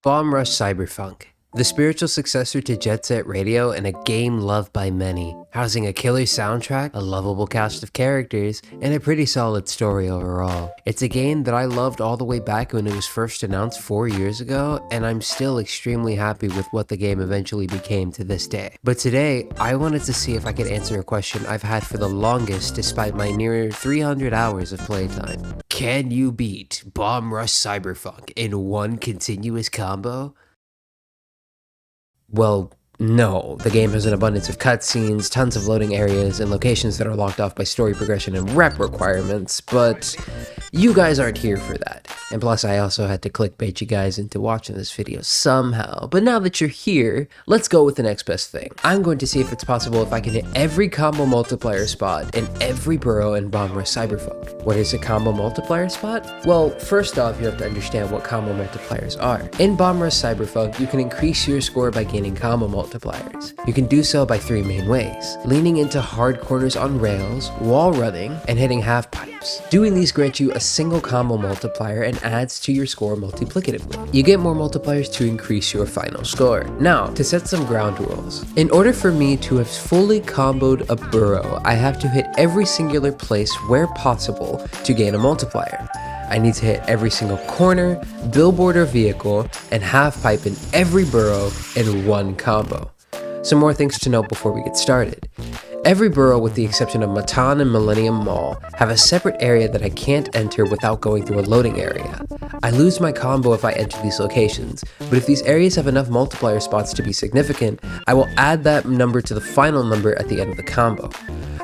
Bomb Rush Cyberfunk, the spiritual successor to Jet Set Radio and a game loved by many, housing a killer soundtrack, a lovable cast of characters, and a pretty solid story overall. It's a game that I loved all the way back when it was first announced 4 years ago, and I'm still extremely happy with what the game eventually became to this day. But today, I wanted to see if I could answer a question I've had for the longest despite my near 300 hours of playtime. Can you beat Bomb Rush Cyberfunk in one continuous combo? Well, no. The game has an abundance of cutscenes, tons of loading areas, and locations that are locked off by story progression and rep requirements, but you guys aren't here for that. And plus, I also had to clickbait you guys into watching this video somehow. But now that you're here, let's go with the next best thing. I'm going to see if it's possible if I can hit every combo multiplier spot in every burrow in Bomb Rush Cyberfunk. What is a combo multiplier spot? Well, first off, you have to understand what combo multipliers are. In Bomb Rush Cyberfunk, you can increase your score by gaining combo multipliers. You can do so by three main ways: leaning into hard corners on rails, wall running, and hitting half pipes. Doing these grants you a single combo multiplier and adds to your score multiplicatively. You get more multipliers to increase your final score. Now, to set some ground rules. In order for me to have fully comboed a burrow, I have to hit every singular place where possible to gain a multiplier. I need to hit every single corner, billboard or vehicle, and half pipe in every burrow in one combo. Some more things to note before we get started. Every burrow, with the exception of Matan and Millennium Mall, have a separate area that I can't enter without going through a loading area. I lose my combo if I enter these locations, but if these areas have enough multiplier spots to be significant, I will add that number to the final number at the end of the combo.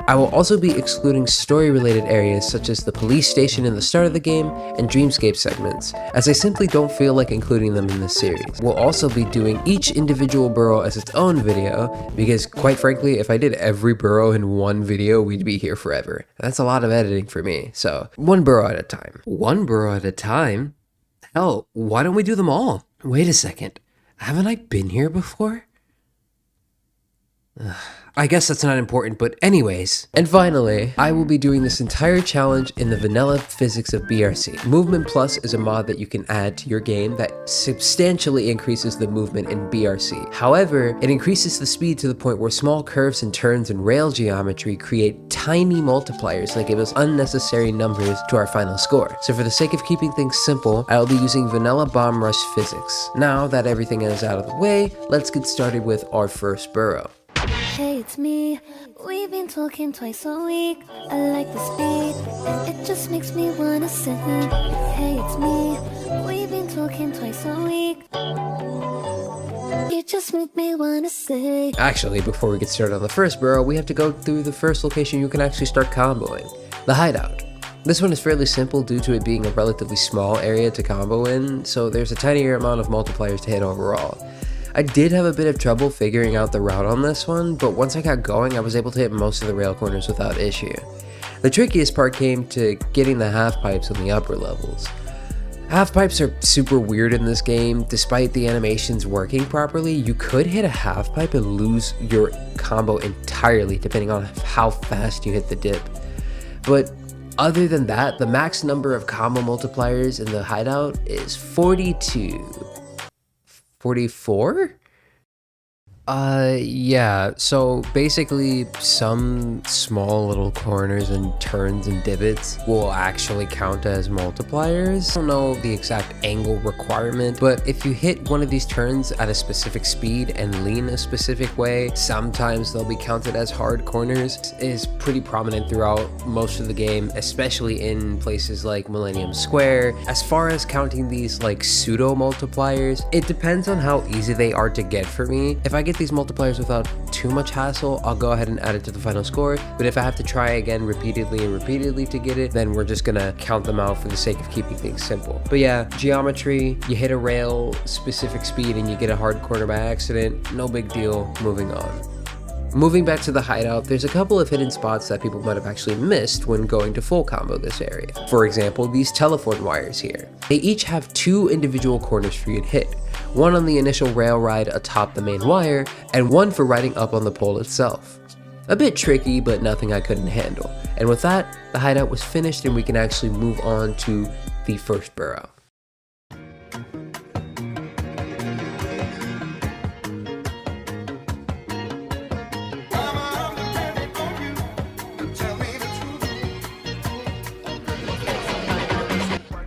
I will also be excluding story-related areas such as the police station in the start of the game and dreamscape segments, as I simply don't feel like including them in this series. We'll also be doing each individual burrow as its own video, because quite frankly, if I did every burrow in one video, we'd be here forever. That's a lot of editing for me, so one burrow at a time. One burrow at a time? Hell, why don't we do them all? Wait a second, haven't I been here before? I guess that's not important, but anyways. And finally, I will be doing this entire challenge in the vanilla physics of BRC. Movement Plus is a mod that you can add to your game that substantially increases the movement in BRC. However, it increases the speed to the point where small curves and turns and rail geometry create tiny multipliers that give us unnecessary numbers to our final score. So for the sake of keeping things simple, I will be using vanilla Bomb Rush physics. Now that everything is out of the way, let's get started with our first burrow. Hey, it's me. We've been talking twice a week. I like the speed, it just makes me wanna sing. Hey, it's me. We've been talking twice a week. You just make me wanna sing. Actually, before we get started on the first burrow, we have to go through the first location you can actually start comboing, the hideout. This one is fairly simple due to it being a relatively small area to combo in, so there's a tinier amount of multipliers to hit overall. I did have a bit of trouble figuring out the route on this one, but once I got going, I was able to hit most of the rail corners without issue. The trickiest part came to getting the half pipes on the upper levels. Half pipes are super weird in this game. Despite the animations working properly, you could hit a half pipe and lose your combo entirely depending on how fast you hit the dip. But other than that, the max number of combo multipliers in the hideout is 42. 44? Yeah, so basically some small little corners and turns and divots will actually count as multipliers. I don't know the exact angle requirement, but if you hit one of these turns at a specific speed and lean a specific way, sometimes they'll be counted as hard corners. It is pretty prominent throughout most of the game, especially in places like Millennium Square. As far as counting these like pseudo multipliers, it depends on how easy they are to get for me. If I get these multipliers without too much hassle, I'll go ahead and add it to the final score, but if I have to try again repeatedly and repeatedly to get it, then we're just gonna count them out for the sake of keeping things simple. But yeah, geometry, you hit a rail specific speed and you get a hard corner by accident, no big deal, moving on. Moving back to the hideout, there's a couple of hidden spots that people might have actually missed when going to full combo this area. For example, these telephone wires here. They each have two individual corners for you to hit. One on the initial rail ride atop the main wire, and one for riding up on the pole itself. A bit tricky, but nothing I couldn't handle. And with that, the hideout was finished and we can actually move on to the first burrow.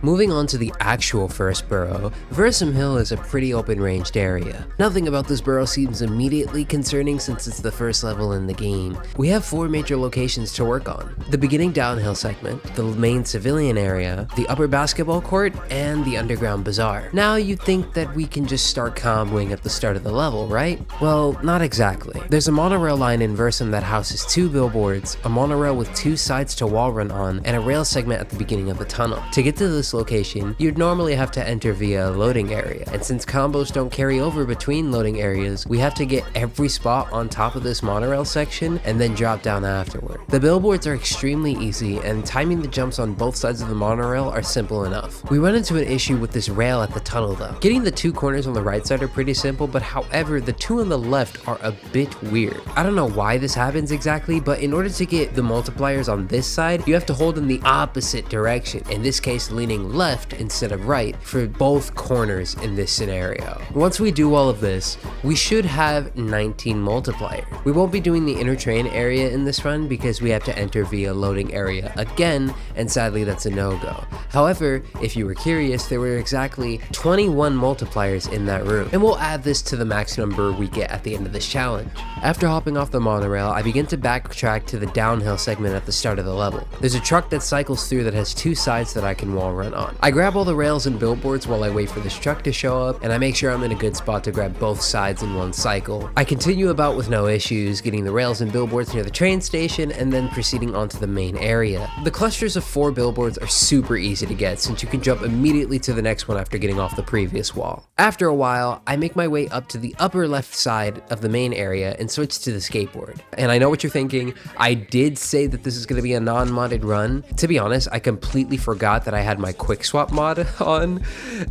Moving on to the actual first borough, Versum Hill is a pretty open-ranged area. Nothing about this borough seems immediately concerning since it's the first level in the game. We have 4 major locations to work on: the beginning downhill segment, the main civilian area, the upper basketball court, and the underground bazaar. Now you'd think that we can just start comboing at the start of the level, right? Well, not exactly. There's a monorail line in Versum that houses 2 billboards, a monorail with 2 sides to wall run on, and a rail segment at the beginning of the tunnel. To get to this location, you'd normally have to enter via a loading area, and since combos don't carry over between loading areas, we have to get every spot on top of this monorail section and then drop down afterward. The billboards are extremely easy, and timing the jumps on both sides of the monorail are simple enough. We run into an issue with this rail at the tunnel though. Getting the 2 corners on the right side are pretty simple, but however, the 2 on the left are a bit weird. I don't know why this happens exactly, but in order to get the multipliers on this side, you have to hold in the opposite direction, in this case leaning left instead of right for both corners in this scenario. Once we do all of this, we should have 19 multipliers. We won't be doing the inner train area in this run because we have to enter via loading area again, and sadly that's a no-go. However, if you were curious, there were exactly 21 multipliers in that room, and we'll add this to the max number we get at the end of this challenge. After hopping off the monorail, I begin to backtrack to the downhill segment at the start of the level. There's a truck that cycles through that has 2 sides that I can wall run on. I grab all the rails and billboards while I wait for this truck to show up, and I make sure I'm in a good spot to grab both sides in one cycle. I continue about with no issues, getting the rails and billboards near the train station, and then proceeding onto the main area. The clusters of 4 billboards are super easy to get since you can jump immediately to the next one after getting off the previous wall. After a while, I make my way up to the upper left side of the main area and switch to the skateboard. And I know what you're thinking, I did say that this is going to be a non-modded run. To be honest, I completely forgot that I had my quick swap mod on.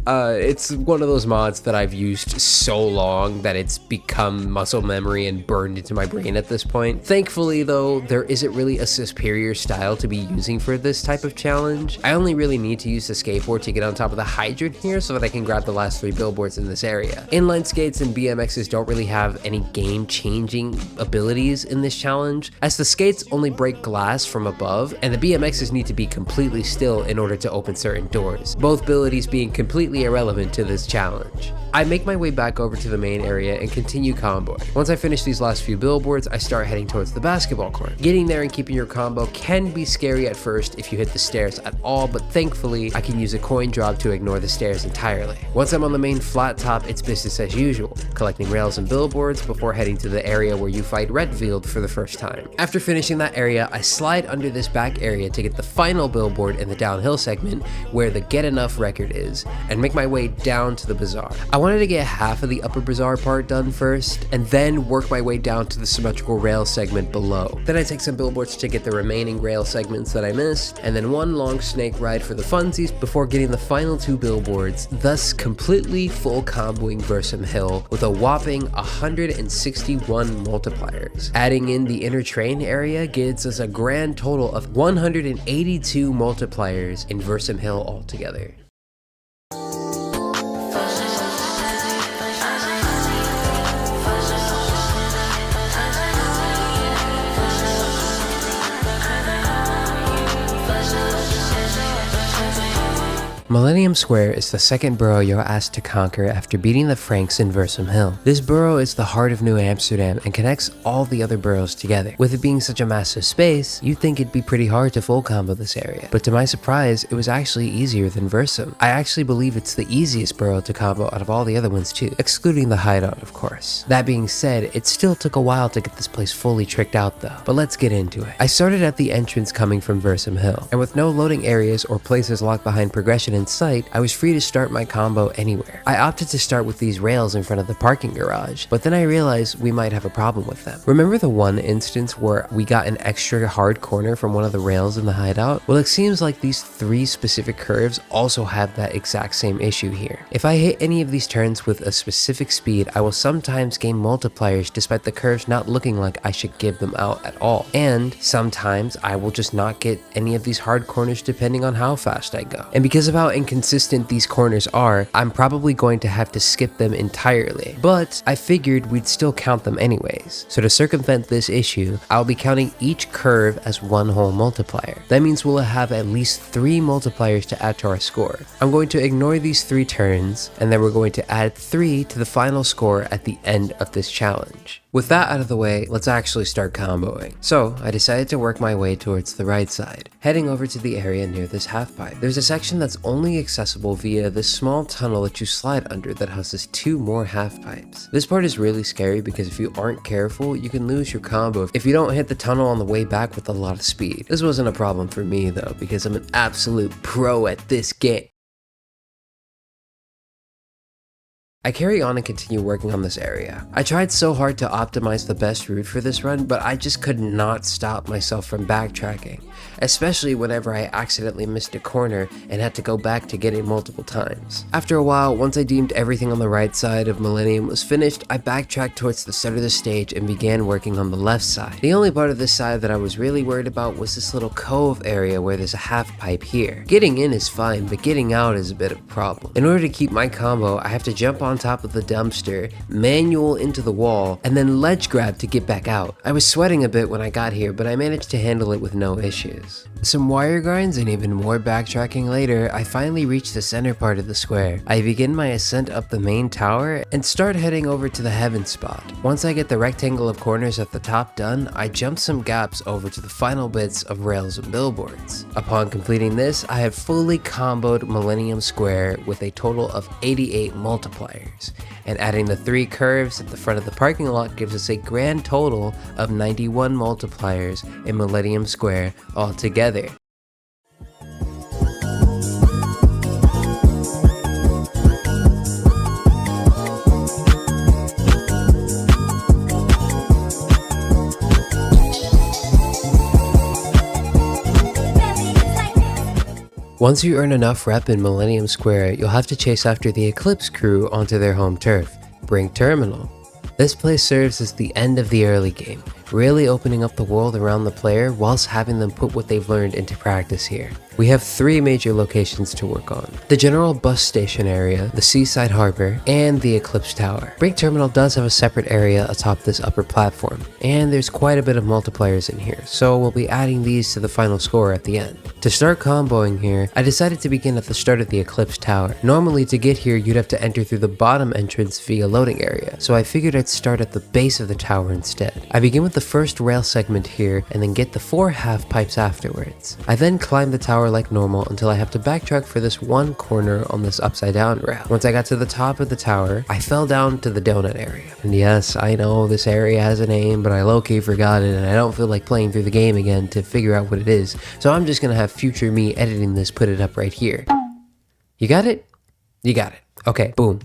It's one of those mods that I've used so long that it's become muscle memory and burned into my brain at this point. Thankfully though, there isn't really a superior style to be using for this type of challenge. I only really need to use the skateboard to get on top of the hydrant here so that I can grab the last 3 billboards in this area. Inline skates and BMXs don't really have any game-changing abilities in this challenge, as the skates only break glass from above, and the BMXs need to be completely still in order to open certain doors, both abilities being completely irrelevant to this challenge. I make my way back over to the main area and continue comboing. Once I finish these last few billboards, I start heading towards the basketball court. Getting there and keeping your combo can be scary at first if you hit the stairs at all, but thankfully I can use a coin drop to ignore the stairs entirely. Once I'm on the main flat top, it's business as usual, collecting rails and billboards before heading to the area where you fight Redfield for the first time. After finishing that area, I slide under this back area to get the final billboard in the downhill segment where the Get Enough record is, and make my way down to the bazaar. I wanted to get half of the upper bazaar part done first, and then work my way down to the symmetrical rail segment below. Then I take some billboards to get the remaining rail segments that I missed, and then one long snake ride for the funsies before getting the final 2 billboards, thus completely full comboing Versum Hill with a whopping 161 multipliers. Adding in the inner train area gives us a grand total of 182 multipliers in Versum Hill altogether. Millennium Square is the second borough you're asked to conquer after beating the Franks in Versum Hill. This borough is the heart of New Amsterdam and connects all the other boroughs together. With it being such a massive space, you'd think it'd be pretty hard to full combo this area. But to my surprise, it was actually easier than Versum. I actually believe it's the easiest borough to combo out of all the other ones too, excluding the hideout of course. That being said, it still took a while to get this place fully tricked out though, but let's get into it. I started at the entrance coming from Versum Hill, and with no loading areas or places locked behind progression in sight, I was free to start my combo anywhere. I opted to start with these rails in front of the parking garage, but then I realized we might have a problem with them. Remember the one instance where we got an extra hard corner from one of the rails in the hideout? Well, it seems like these 3 specific curves also have that exact same issue here. If I hit any of these turns with a specific speed, I will sometimes gain multipliers despite the curves not looking like I should give them out at all. And sometimes I will just not get any of these hard corners depending on how fast I go. And because of how how inconsistent these corners are, I'm probably going to have to skip them entirely, but I figured we'd still count them anyways. So to circumvent this issue, I'll be counting each curve as one whole multiplier. That means we'll have at least 3 multipliers to add to our score. I'm going to ignore these 3 turns, and then we're going to add 3 to the final score at the end of this challenge. With that out of the way, let's actually start comboing. So I decided to work my way towards the right side, heading over to the area near this half pipe. There's a section that's only accessible via this small tunnel that you slide under that houses 2 more half pipes. This part is really scary because if you aren't careful, you can lose your combo if you don't hit the tunnel on the way back with a lot of speed. This wasn't a problem for me though, because I'm an absolute pro at this game. I carry on and continue working on this area. I tried so hard to optimize the best route for this run, but I just could not stop myself from backtracking, especially whenever I accidentally missed a corner and had to go back to get it multiple times. After a while, once I deemed everything on the right side of Millennium was finished, I backtracked towards the start of the stage and began working on the left side. The only part of this side that I was really worried about was this little cove area where there's a half pipe here. Getting in is fine, but getting out is a bit of a problem. In order to keep my combo, I have to jump on top of the dumpster, manual into the wall, and then ledge grab to get back out. I was sweating a bit when I got here, but I managed to handle it with no issues. Some wire grinds and even more backtracking later, I finally reach the center part of the square. I begin my ascent up the main tower and start heading over to the heaven spot. Once I get the rectangle of corners at the top done, I jump some gaps over to the final bits of rails and billboards. Upon completing this, I have fully comboed Millennium Square with a total of 88 multipliers, and adding the 3 curves at the front of the parking lot gives us a grand total of 91 multipliers in Millennium Square altogether. Once you earn enough rep in Millennium Square, you'll have to chase after the Eclipse crew onto their home turf, Brink Terminal. This place serves as the end of the early game, really opening up the world around the player whilst having them put what they've learned into practice here. We have 3 major locations to work on: the general bus station area, the seaside harbor, and the Eclipse Tower. Brink Terminal does have a separate area atop this upper platform, and there's quite a bit of multipliers in here, so we'll be adding these to the final score at the end. To start comboing here, I decided to begin at the start of the Eclipse Tower. Normally to get here you'd have to enter through the bottom entrance via loading area, so I figured I'd start at the base of the tower instead. I begin with the first rail segment here and then get the 4 half pipes afterwards. I then climb the tower like normal until I have to backtrack for this one corner on this upside down rail. Once I got to the top of the tower, I fell down to the donut area. And yes, I know this area has a name, but I low-key forgot it and I don't feel like playing through the game again to figure out what it is, so I'm just gonna have future me editing this put it up right here. You got it? You got it. Okay, boom.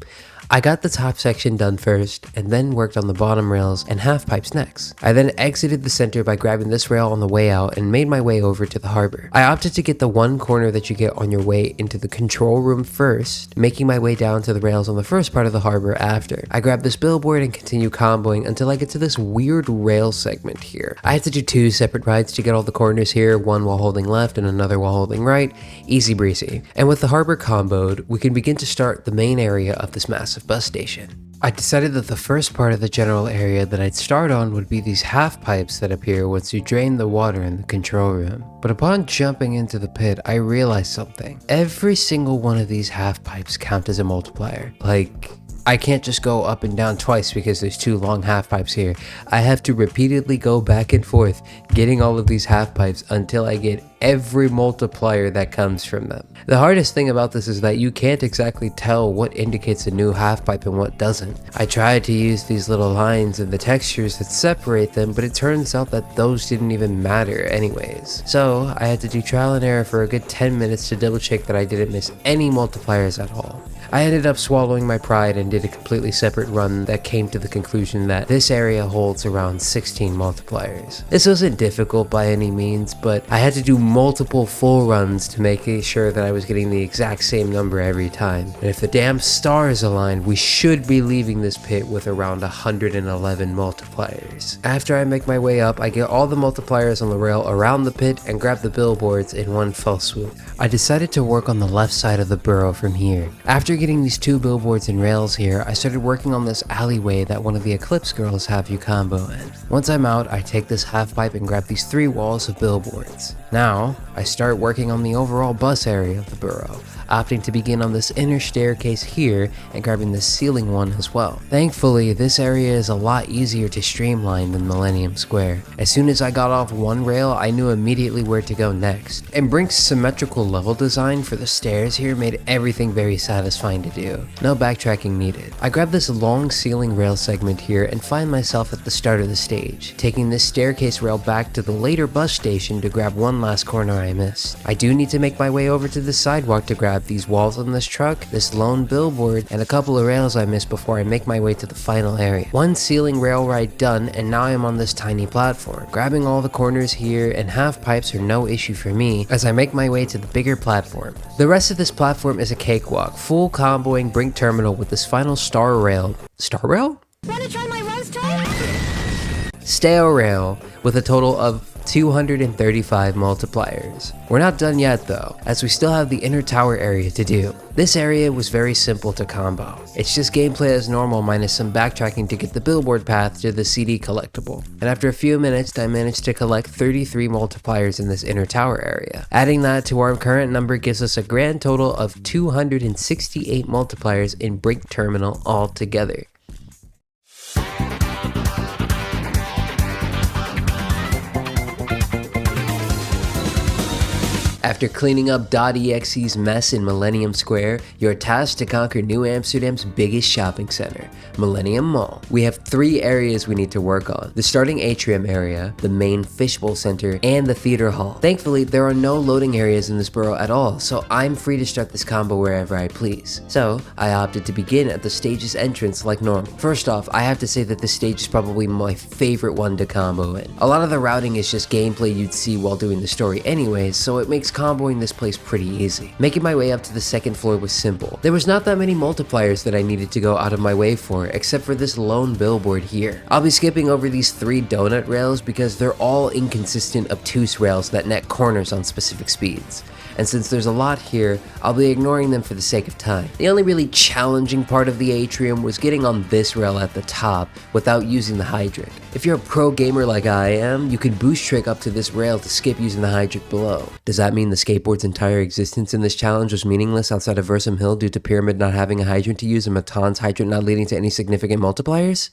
I got the top section done first, and then worked on the bottom rails and half pipes next. I then exited the center by grabbing this rail on the way out and made my way over to the harbor. I opted to get the one corner that you get on your way into the control room first, making my way down to the rails on the first part of the harbor after. I grabbed this billboard and continue comboing until I get to this weird rail segment here. I had to do 2 separate rides to get all the corners here, one while holding left and another while holding right. Easy breezy. And with the harbor comboed, we can begin to start the main area of this massive bus station. I decided that the first part of the general area that I'd start on would be these half pipes that appear once you drain the water in the control room. But upon jumping into the pit, I realized something. Every single one of these half pipes count as a multiplier. Like, I can't just go up and down twice because there's 2 long half pipes here. I have to repeatedly go back and forth getting all of these half pipes until I get every multiplier that comes from them. The hardest thing about this is that you can't exactly tell what indicates a new half pipe and what doesn't. I tried to use these little lines and the textures that separate them, but it turns out that those didn't even matter anyways. So I had to do trial and error for a good 10 minutes to double check that I didn't miss any multipliers at all. I ended up swallowing my pride and did a completely separate run that came to the conclusion that this area holds around 16 multipliers. This wasn't difficult by any means, but I had to do multiple full runs to make sure that I was getting the exact same number every time. And if the damn stars aligned, we should be leaving this pit with around 111 multipliers. After I make my way up, I get all the multipliers on the rail around the pit and grab the billboards in one fell swoop. I decided to work on the left side of the burrow from here. After getting these 2 billboards and rails here, I started working on this alleyway that one of the Eclipse girls have you combo in. Once I'm out, I take this half pipe and grab these 3 walls of billboards. Now, I start working on the overall bus area of the burrow, opting to begin on this inner staircase here and grabbing the ceiling one as well. Thankfully, this area is a lot easier to streamline than Millennium Square. As soon as I got off one rail, I knew immediately where to go next. And Brink's symmetrical level design for the stairs here made everything very satisfying to do. No backtracking needed. I grabbed this long ceiling rail segment here and find myself at the start of the stage, taking this staircase rail back to the later bus station to grab one last corner I missed. I do need to make my way over to the sidewalk to grab these walls on this truck, this lone billboard, and a couple of rails I missed before I make my way to the final area. One ceiling rail ride done, and now I'm on this tiny platform. Grabbing all the corners here and half pipes are no issue for me as I make my way to the bigger platform. The rest of this platform is a cakewalk, full comboing Brink Terminal with this final star rail. Star rail? Wanna try my roast Stale rail with a total of 235 multipliers. We're not done yet though, as we still have the inner tower area to do. This area was very simple to combo. It's just gameplay as normal minus some backtracking to get the billboard path to the CD collectible. And after a few minutes, I managed to collect 33 multipliers in this inner tower area. Adding that to our current number gives us a grand total of 268 multipliers in Brink Terminal altogether. After cleaning up .exe's mess in Millennium Square, you're tasked to conquer New Amsterdam's biggest shopping center, Millennium Mall. We have 3 areas we need to work on: the starting atrium area, the main fishbowl center, and the theater hall. Thankfully, there are no loading areas in this borough at all, so I'm free to start this combo wherever I please. So, I opted to begin at the stage's entrance like normal. First off, I have to say that this stage is probably my favorite one to combo in. A lot of the routing is just gameplay you'd see while doing the story anyways, so it makes comboing this place pretty easy. Making my way up to the second floor was simple. There was not that many multipliers that I needed to go out of my way for, except for this lone billboard here. I'll be skipping over these 3 donut rails because they're all inconsistent obtuse rails that net corners on specific speeds. And since there's a lot here, I'll be ignoring them for the sake of time. The only really challenging part of the atrium was getting on this rail at the top without using the hydrant. If you're a pro gamer like I am, you can boost trick up to this rail to skip using the hydrant below. Does that mean the skateboard's entire existence in this challenge was meaningless outside of Versum Hill due to Pyramid not having a hydrant to use and Matan's hydrant not leading to any significant multipliers?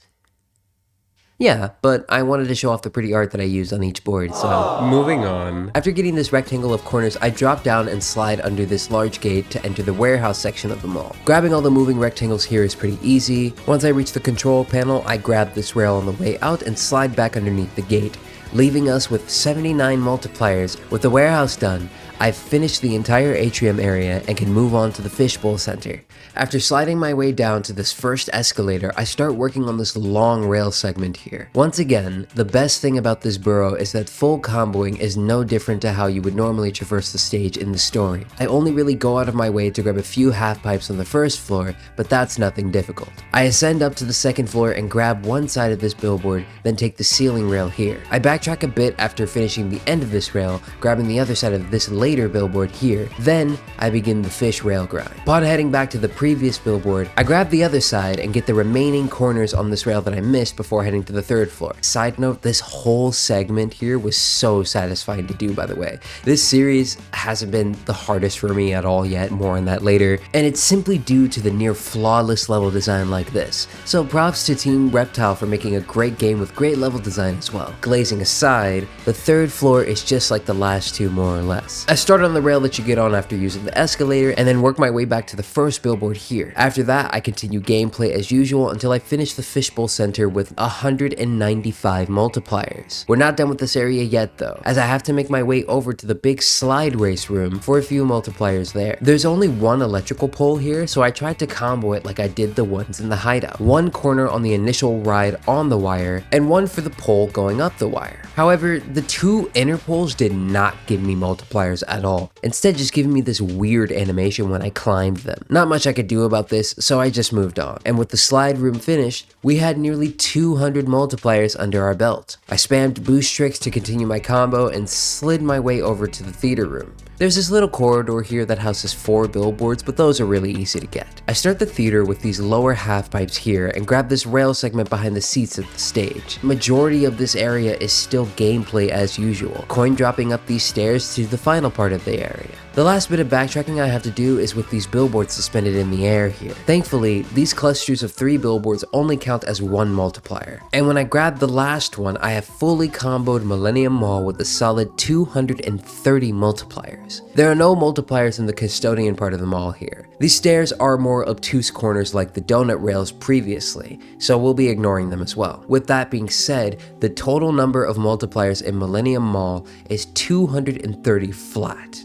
Yeah, but I wanted to show off the pretty art that I used on each board, so moving on. After getting this rectangle of corners, I drop down and slide under this large gate to enter the warehouse section of the mall. Grabbing all the moving rectangles here is pretty easy. Once I reach the control panel, I grab this rail on the way out and slide back underneath the gate, leaving us with 79 multipliers. With the warehouse done, I've finished the entire atrium area and can move on to the fishbowl center. After sliding my way down to this first escalator, I start working on this long rail segment here. Once again, the best thing about this borough is that full comboing is no different to how you would normally traverse the stage in the story. I only really go out of my way to grab a few half pipes on the first floor, but that's nothing difficult. I ascend up to the second floor and grab one side of this billboard, then take the ceiling rail here. I backtrack a bit after finishing the end of this rail, grabbing the other side of this later billboard here. Then I begin the fish rail grind. Upon heading back to the previous billboard, I grab the other side and get the remaining corners on this rail that I missed before heading to the third floor. Side note, this whole segment here was so satisfying to do, by the way. This series hasn't been the hardest for me at all yet, more on that later, and it's simply due to the near flawless level design like this. So props to Team Reptile for making a great game with great level design as well. Glazing aside, the third floor is just like the last two more or less. start on the rail that you get on after using the escalator, and then work my way back to the first billboard here. After that, I continue gameplay as usual until I finish the fishbowl center with 195 multipliers. We're not done with this area yet though, as I have to make my way over to the big slide race room for a few multipliers there. There's only one electrical pole here, so I tried to combo it like I did the ones in the hideout. One corner on the initial ride on the wire, and one for the pole going up the wire. However, the two inner poles did not give me multipliers at all, instead just giving me this weird animation when I climbed them. Not much I could do about this, so I just moved on. And with the slide room finished, we had nearly 200 multipliers under our belt. I spammed boost tricks to continue my combo and slid my way over to the theater room. There's this little corridor here that houses 4 billboards, but those are really easy to get. I start the theater with these lower half pipes here and grab this rail segment behind the seats at the stage. Majority of this area is still gameplay as usual, coin dropping up these stairs to the final part of the area. The last bit of backtracking I have to do is with these billboards suspended in the air here. Thankfully, these clusters of 3 billboards only count as 1 multiplier. And when I grab the last one, I have fully comboed Millennium Mall with a solid 230 multipliers. There are no multipliers in the custodian part of the mall here. These stairs are more obtuse corners like the donut rails previously, so we'll be ignoring them as well. With that being said, the total number of multipliers in Millennium Mall is 230 flat.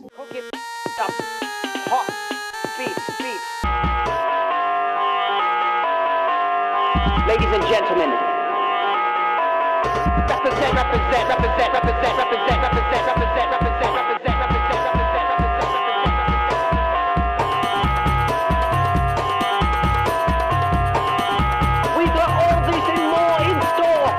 Ladies and gentlemen, represent, represent, represent, represent, represent, represent, represent, represent, represent, represent, we got all this and more in store.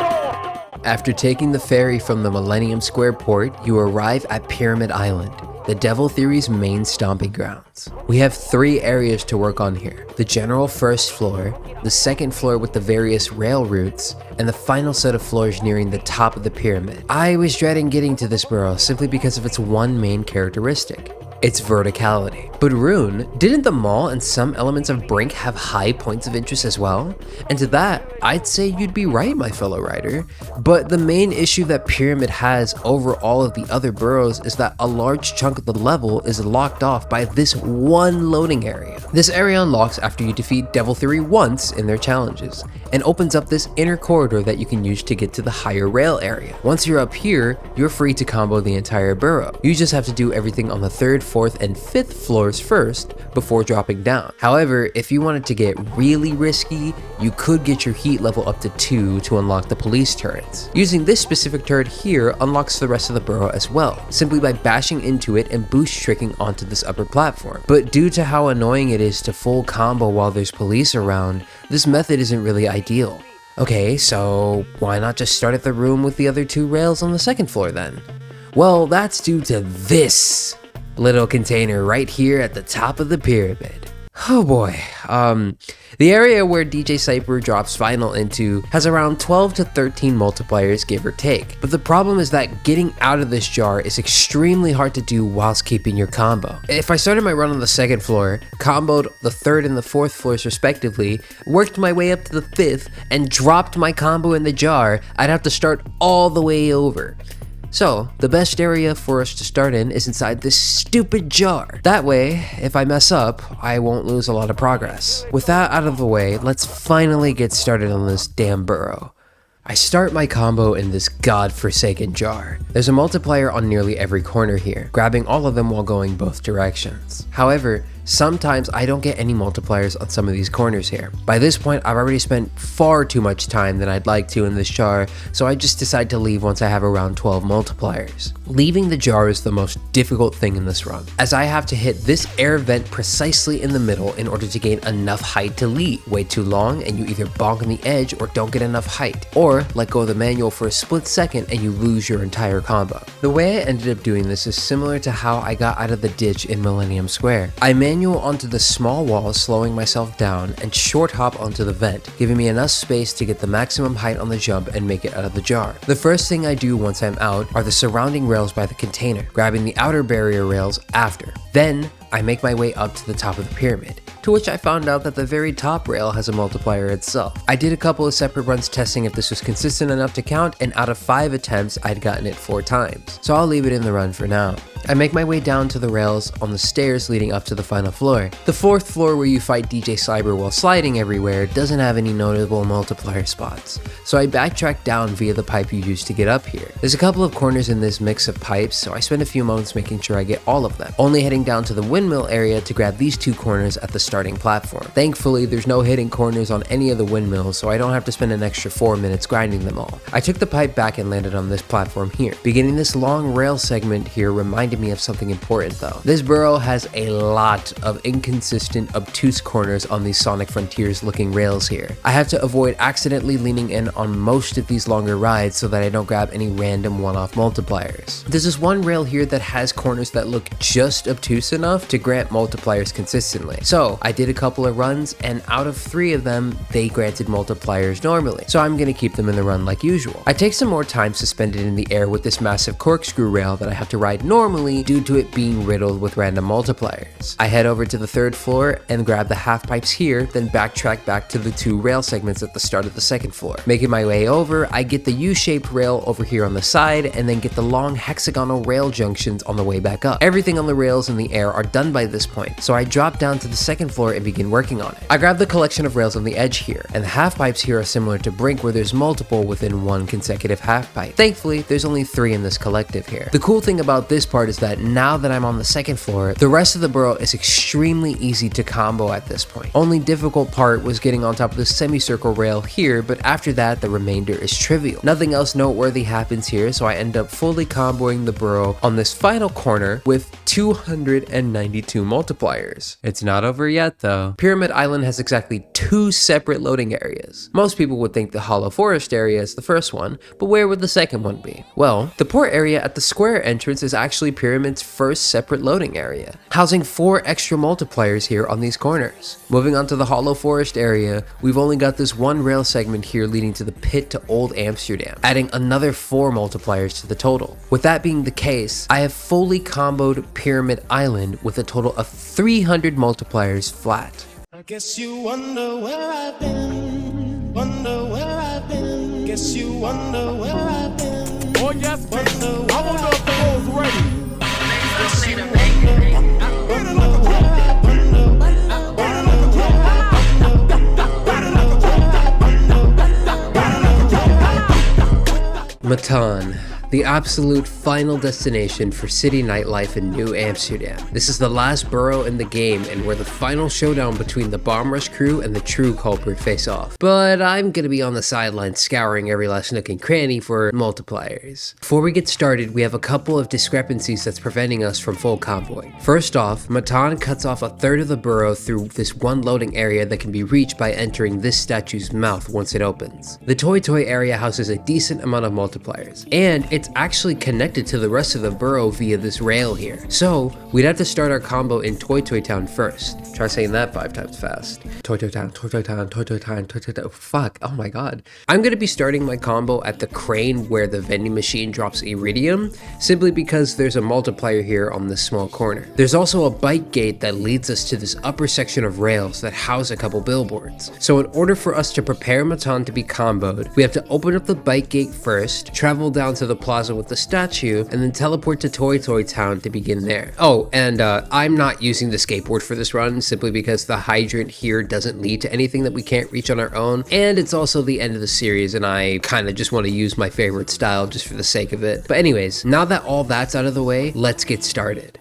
After taking the ferry from the Millennium Square port, you arrive at Pyramid Island, the Devil Theory's main stomping grounds. We have 3 areas to work on here: the general first floor, the second floor with the various rail routes, and the final set of floors nearing the top of the pyramid. I was dreading getting to this borough simply because of its one main characteristic: its verticality. But Rune, didn't the mall and some elements of Brink have high points of interest as well? And to that, I'd say you'd be right, my fellow rider. But the main issue that Pyramid has over all of the other boroughs is that a large chunk of the level is locked off by this one loading area. This area unlocks after you defeat Devil Theory once in their challenges, and opens up this inner corridor that you can use to get to the higher rail area. Once you're up here, you're free to combo the entire borough. You just have to do everything on the 3rd, 4th, and 5th floors first before dropping down. However, if you wanted to get really risky, you could get your heat level up to 2 to unlock the police turrets. Using this specific turret here unlocks the rest of the borough as well, simply by bashing into it and boost tricking onto this upper platform. But due to how annoying it is to full combo while there's police around, this method isn't really ideal. Okay, so why not just start at the room with the other 2 rails on the 2nd floor then? Well, that's due to this little container right here at the top of the pyramid. Oh boy, the area where DJ Cypher drops Final into has around 12 to 13 multipliers, give or take. But the problem is that getting out of this jar is extremely hard to do whilst keeping your combo. If I started my run on the 2nd floor, comboed the 3rd and the 4th floors respectively, worked my way up to the 5th, and dropped my combo in the jar, I'd have to start all the way over. So, the best area for us to start in is inside this stupid jar. That way, if I mess up, I won't lose a lot of progress. With that out of the way, let's finally get started on this damn burrow. I start my combo in this godforsaken jar. There's a multiplier on nearly every corner here, grabbing all of them while going both directions. However, sometimes I don't get any multipliers on some of these corners here. By this point, I've already spent far too much time than I'd like to in this jar, so I just decide to leave once I have around 12 multipliers. Leaving the jar is the most difficult thing in this run, as I have to hit this air vent precisely in the middle in order to gain enough height to leave. Way too long and you either bonk on the edge or don't get enough height, or let go of the manual for a split second and you lose your entire combo. The way I ended up doing this is similar to how I got out of the ditch in Millennium Square. I manual onto the small wall, slowing myself down, and short hop onto the vent, giving me enough space to get the maximum height on the jump and make it out of the jar. The first thing I do once I'm out are the surrounding rails by the container, grabbing the outer barrier rails after. Then I make my way up to the top of the pyramid, to which I found out that the very top rail has a multiplier itself. I did a couple of separate runs testing if this was consistent enough to count, and out of 5 attempts, I'd gotten it 4 times. So I'll leave it in the run for now. I make my way down to the rails on the stairs leading up to the final floor. The 4th floor where you fight DJ Cyber while sliding everywhere doesn't have any notable multiplier spots, so I backtrack down via the pipe you used to get up here. There's a couple of corners in this mix of pipes, so I spend a few moments making sure I get all of them, only heading down to the windmill area to grab these 2 corners at the starting platform. Thankfully, there's no hidden corners on any of the windmills, so I don't have to spend an extra 4 minutes grinding them all. I took the pipe back and landed on this platform here. Beginning this long rail segment here reminded me of something important though. This borough has a lot of inconsistent, obtuse corners on these Sonic Frontiers looking rails here. I have to avoid accidentally leaning in on most of these longer rides so that I don't grab any random one-off multipliers. There's this one rail here that has corners that look just obtuse enough to grant multipliers consistently. So I did a couple of runs, and out of 3 of them, they granted multipliers normally. So I'm gonna keep them in the run like usual. I take some more time suspended in the air with this massive corkscrew rail that I have to ride normally due to it being riddled with random multipliers. I head over to the 3rd floor and grab the half pipes here, then backtrack back to the 2 rail segments at the start of the 2nd floor. Making my way over, I get the U-shaped rail over here on the side, and then get the long hexagonal rail junctions on the way back up. Everything on the rails in the air are done by this point, so I drop down to the 2nd floor and begin working on it. I grab the collection of rails on the edge here, and the half pipes here are similar to Brink where there's multiple within one consecutive half pipe. Thankfully, there's only 3 in this collective here. The cool thing about this part is that now that I'm on the 2nd floor, the rest of the borough is extremely easy to combo at this point. Only difficult part was getting on top of the semicircle rail here, but after that, the remainder is trivial. Nothing else noteworthy happens here, so I end up fully comboing the borough on this final corner with 292 multipliers. It's not over yet though. Pyramid Island has exactly 2 separate loading areas. Most people would think the Hollow Forest area is the first one, but where would the second one be? Well, the port area at the square entrance is actually Pyramid's first separate loading area, housing 4 extra multipliers here on these corners. Moving on to the Hollow Forest area, we've only got this one rail segment here leading to the pit to Old Amsterdam, adding another 4 multipliers to the total. With that being the case, I have fully comboed Pyramid Island with a total of 300 multipliers flat. I guess you wonder where I've been, wonder where I've been, guess you wonder where I've been. Oh yes, Wonder I where wonder if the I've hoes ready. guess you wonder where I've been, wonder where I've been, wonder where Matan, the absolute final destination for city nightlife in New Amsterdam. This is the last borough in the game and where the final showdown between the bomb rush crew and the true culprit face off. But I'm gonna be on the sidelines scouring every last nook and cranny for multipliers. Before we get started, we have a couple of discrepancies that's preventing us from full convoy. First off, Matan cuts off a third of the borough through this one loading area that can be reached by entering this statue's mouth once it opens. The Toy Toy area houses a decent amount of multipliers, and it's actually connected to the rest of the borough via this rail here. So we'd have to start our combo in Toy Toy Town first. Try saying that 5 times fast. Toy Toy Town, Toy Toy Town, Toy Toy Town, Toy Toy Town. Fuck, oh my god. I'm gonna be starting my combo at the crane where the vending machine drops iridium, simply because there's a multiplier here on this small corner. There's also a bike gate that leads us to this upper section of rails that house a couple billboards. So in order for us to prepare Matan to be comboed, we have to open up the bike gate first, travel down to the plaza with the statue, and then teleport to Toy Toy Town to begin there. Oh, and I'm not using the skateboard for this run simply because the hydrant here doesn't lead to anything that we can't reach on our own, and it's also the end of the series and I kind of just want to use my favorite style just for the sake of it. But anyways, now that all that's out of the way, let's get started.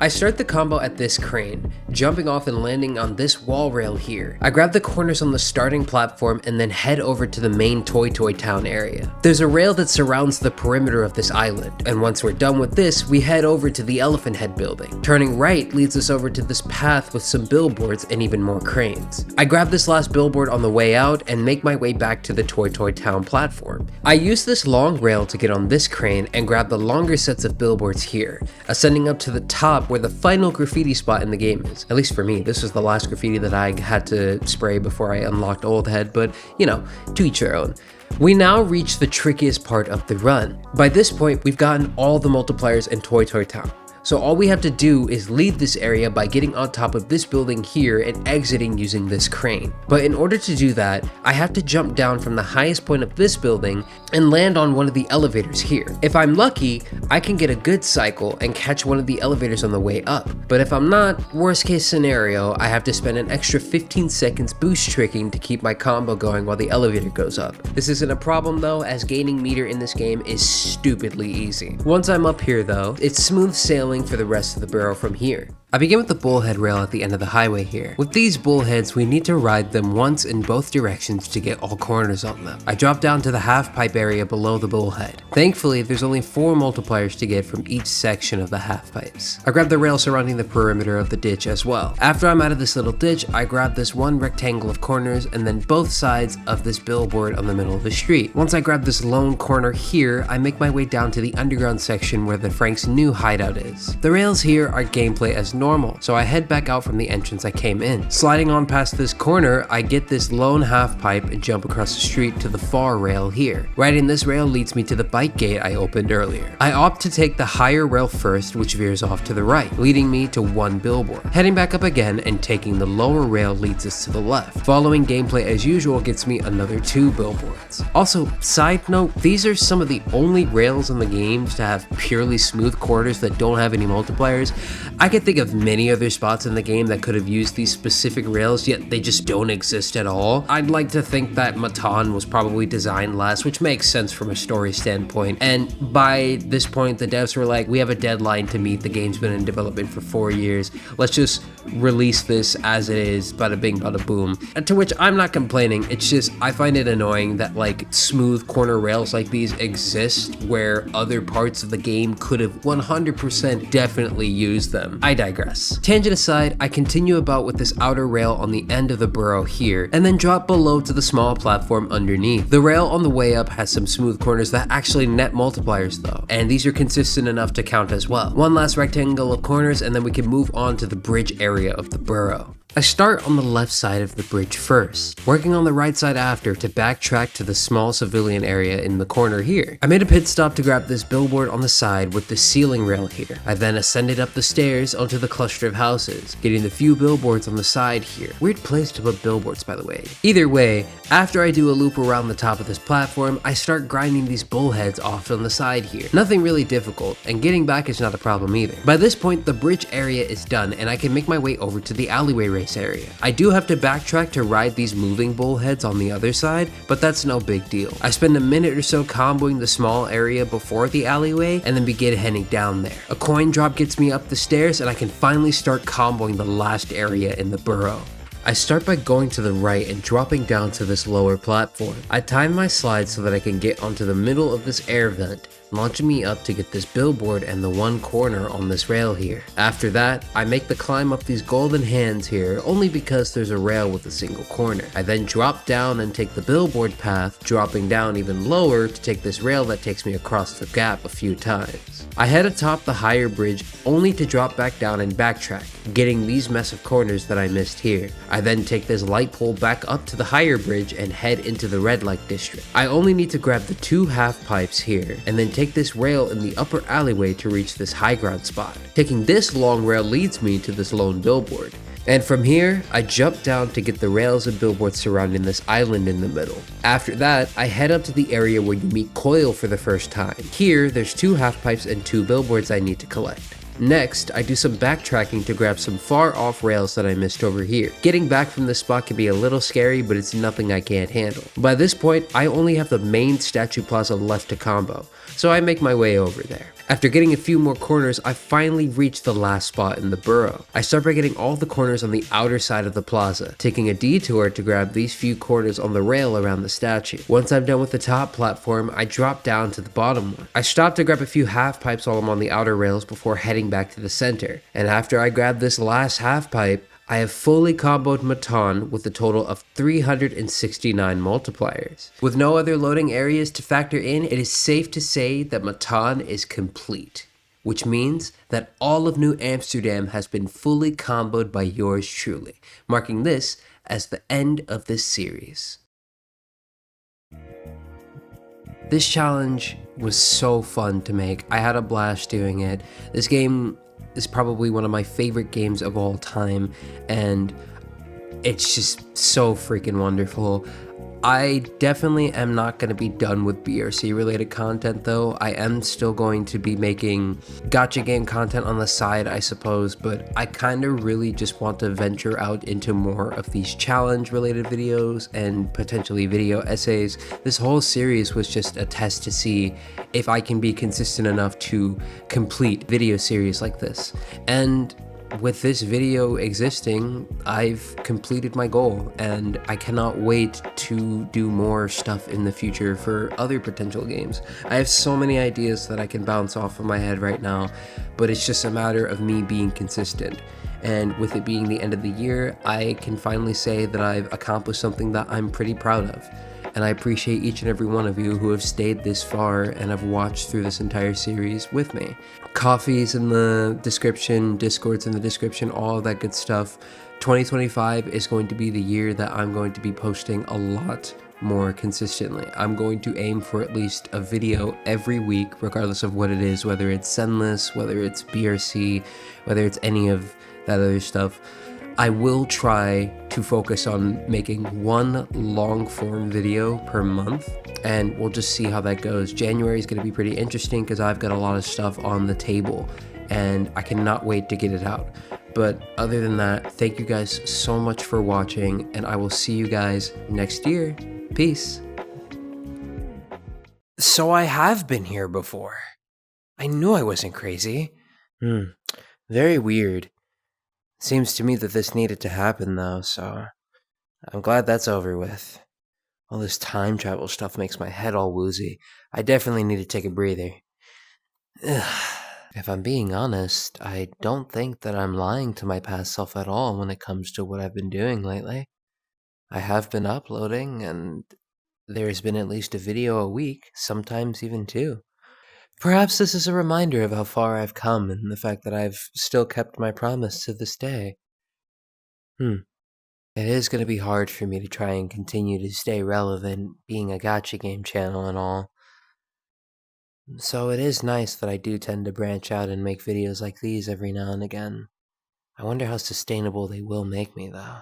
I start the combo at this crane, jumping off and landing on this wall rail here. I grab the corners on the starting platform and then head over to the main Toy Toy Town area. There's a rail that surrounds the perimeter of this island, and once we're done with this, we head over to the Elephant Head building. Turning right leads us over to this path with some billboards and even more cranes. I grab this last billboard on the way out and make my way back to the Toy Toy Town platform. I use this long rail to get on this crane and grab the longer sets of billboards here, ascending up to the top where the final graffiti spot in the game is. At least for me, this was the last graffiti that I had to spray before I unlocked Old Head, but you know, to each their own. We now reach the trickiest part of the run. By this point, we've gotten all the multipliers in Toy Toy Town. So all we have to do is leave this area by getting on top of this building here and exiting using this crane. But in order to do that, I have to jump down from the highest point of this building and land on one of the elevators here. If I'm lucky, I can get a good cycle and catch one of the elevators on the way up. But if I'm not, worst case scenario, I have to spend an extra 15 seconds boost tricking to keep my combo going while the elevator goes up. This isn't a problem though, as gaining meter in this game is stupidly easy. Once I'm up here though, it's smooth sailing for the rest of the borough from here. I begin with the bullhead rail at the end of the highway here. With these bullheads, we need to ride them once in both directions to get all corners on them. I drop down to the half pipe area below the bullhead. Thankfully, there's only 4 multipliers to get from each section of the half pipes. I grab the rail surrounding the perimeter of the ditch as well. After I'm out of this little ditch, I grab this one rectangle of corners and then both sides of this billboard on the middle of the street. Once I grab this lone corner here, I make my way down to the underground section where the Frank's new hideout is. The rails here are gameplay as normal, so I head back out from the entrance I came in. Sliding on past this corner, I get this lone half pipe and jump across the street to the far rail here. Riding this rail leads me to the bike gate I opened earlier. I opt to take the higher rail first, which veers off to the right, leading me to one billboard. Heading back up again and taking the lower rail leads us to the left. Following gameplay as usual gets me another 2 billboards. Also, side note, these are some of the only rails in the game to have purely smooth corners that don't have any multipliers. I can think of many other spots in the game that could have used these specific rails, yet they just don't exist at all. I'd like to think that Matan was probably designed last, which makes sense from a story standpoint. And by this point, the devs were like, we have a deadline to meet. The game's been in development for 4 years. Let's just release this as it is, bada bing, bada boom. And to which I'm not complaining. It's just, I find it annoying that like smooth corner rails like these exist where other parts of the game could have 100% definitely used them. I digress. Tangent aside, I continue about with this outer rail on the end of the borough here, and then drop below to the small platform underneath. The rail on the way up has some smooth corners that actually net multipliers though, and these are consistent enough to count as well. One last rectangle of corners and then we can move on to the bridge area of the borough. I start on the left side of the bridge first, working on the right side after to backtrack to the small civilian area in the corner here. I made a pit stop to grab this billboard on the side with the ceiling rail here. I then ascended up the stairs onto the cluster of houses, getting the few billboards on the side here. Weird place to put billboards, by the way. Either way, after I do a loop around the top of this platform, I start grinding these bullheads off on the side here. Nothing really difficult, and getting back is not a problem either. By this point, the bridge area is done and I can make my way over to the alleyway race area. I do have to backtrack to ride these moving bullheads on the other side, but that's no big deal. I spend a minute or so comboing the small area before the alleyway and then begin heading down there. A coin drop gets me up the stairs and I can finally start comboing the last area in the borough. I start by going to the right and dropping down to this lower platform. I time my slide so that I can get onto the middle of this air vent, launching me up to get this billboard and the one corner on this rail here. After that, I make the climb up these golden hands here only because there's a rail with a single corner. I then drop down and take the billboard path, dropping down even lower to take this rail that takes me across the gap a few times. I head atop the higher bridge only to drop back down and backtrack, getting these mess of corners that I missed here. I then take this light pole back up to the higher bridge and head into the red light district. I only need to grab the 2 half pipes here and then take this rail in the upper alleyway to reach this high ground spot. Taking this long rail leads me to this lone billboard. And from here, I jump down to get the rails and billboards surrounding this island in the middle. After that, I head up to the area where you meet Coil for the first time. Here, there's 2 half pipes and 2 billboards I need to collect. Next, I do some backtracking to grab some far off rails that I missed over here. Getting back from this spot can be a little scary, but it's nothing I can't handle. By this point, I only have the main statue plaza left to combo, so I make my way over there. After getting a few more corners, I finally reach the last spot in the borough. I start by getting all the corners on the outer side of the plaza, taking a detour to grab these few corners on the rail around the statue. Once I'm done with the top platform, I drop down to the bottom one. I stop to grab a few half pipes while I'm on the outer rails before heading back to the center. And after I grab this last half pipe, I have fully comboed Matan with a total of 369 multipliers. With no other loading areas to factor in, it is safe to say that Matan is complete, which means that all of New Amsterdam has been fully comboed by yours truly, marking this as the end of this series. This challenge was so fun to make. I had a blast doing it. This game is probably one of my favorite games of all time, and it's just so freaking wonderful. I definitely am not going to be done with BRC related content though. I am still going to be making gacha game content on the side, I suppose, but I kind of really just want to venture out into more of these challenge related videos and potentially video essays. This whole series was just a test to see if I can be consistent enough to complete video series like this. And with this video existing, I've completed my goal, and I cannot wait to do more stuff in the future for other potential games. I have so many ideas that I can bounce off of my head right now, but it's just a matter of me being consistent. And with it being the end of the year, I can finally say that I've accomplished something that I'm pretty proud of. And I appreciate each and every one of you who have stayed this far and have watched through this entire series with me. Coffee's in the description, Discord's in the description, all of that good stuff. 2025 is going to be the year that I'm going to be posting a lot more consistently. I'm going to aim for at least a video every week, regardless of what it is, whether it's Zenless, whether it's BRC, whether it's any of that other stuff. I will try to focus on making one long form video per month, and we'll just see how that goes. January is going to be pretty interesting because I've got a lot of stuff on the table and I cannot wait to get it out. But other than that, thank you guys so much for watching, and I will see you guys next year. Peace. So I have been here before. I knew I wasn't crazy. Very weird. Seems to me that this needed to happen though, so I'm glad that's over with. All this time travel stuff makes my head all woozy. I definitely need to take a breather. If I'm being honest, I don't think that I'm lying to my past self at all when it comes to what I've been doing lately. I have been uploading, and there's been at least a video a week, sometimes even two. Perhaps this is a reminder of how far I've come and the fact that I've still kept my promise to this day. It is going to be hard for me to try and continue to stay relevant, being a gacha game channel and all. So it is nice that I do tend to branch out and make videos like these every now and again. I wonder how sustainable they will make me though.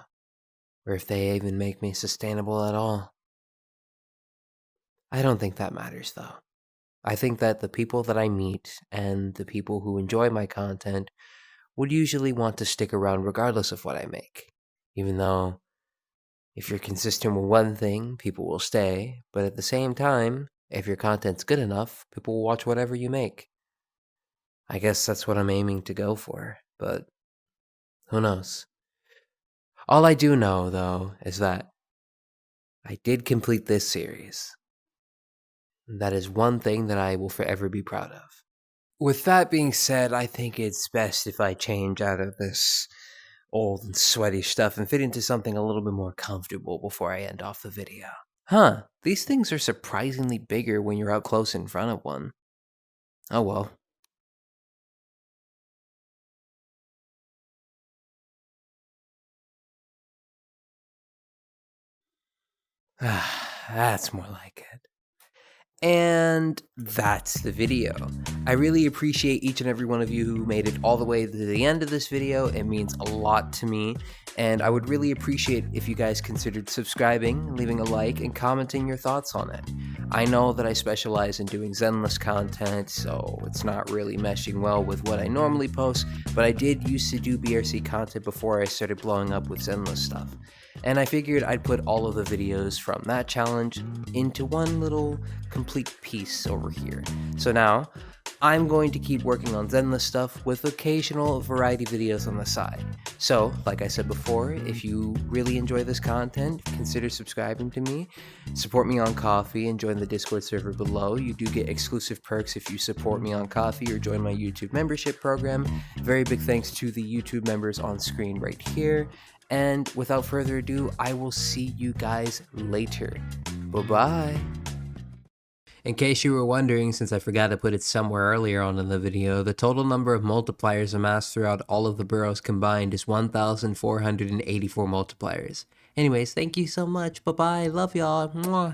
Or if they even make me sustainable at all. I don't think that matters though. I think that the people that I meet and the people who enjoy my content would usually want to stick around regardless of what I make. Even though, if you're consistent with one thing, people will stay, but at the same time, if your content's good enough, people will watch whatever you make. I guess that's what I'm aiming to go for, but who knows? All I do know, though, is that I did complete this series. That is one thing that I will forever be proud of. With that being said, I think it's best if I change out of this old and sweaty stuff and fit into something a little bit more comfortable before I end off the video. These things are surprisingly bigger when you're up close in front of one. Oh well. That's more like it. And that's the video. I really appreciate each and every one of you who made it all the way to the end of this video. It means a lot to me, and I would really appreciate if you guys considered subscribing, leaving a like, and commenting your thoughts on it. I know that I specialize in doing Zenless content, so it's not really meshing well with what I normally post, but I did used to do BRC content before I started blowing up with Zenless stuff. And I figured I'd put all of the videos from that challenge into one little complete piece over here. So now, I'm going to keep working on Zenless stuff with occasional variety videos on the side. So, like I said before, if you really enjoy this content, consider subscribing to me, support me on Ko-fi, and join the Discord server below. You do get exclusive perks if you support me on Ko-fi or join my YouTube membership program. Very big thanks to the YouTube members on screen right here. And without further ado, I will see you guys later. Bye-bye. In case you were wondering, since I forgot to put it somewhere earlier on in the video, the total number of multipliers amassed throughout all of the boroughs combined is 1,484 multipliers. Anyways, thank you so much. Bye-bye. Love y'all. Mwah.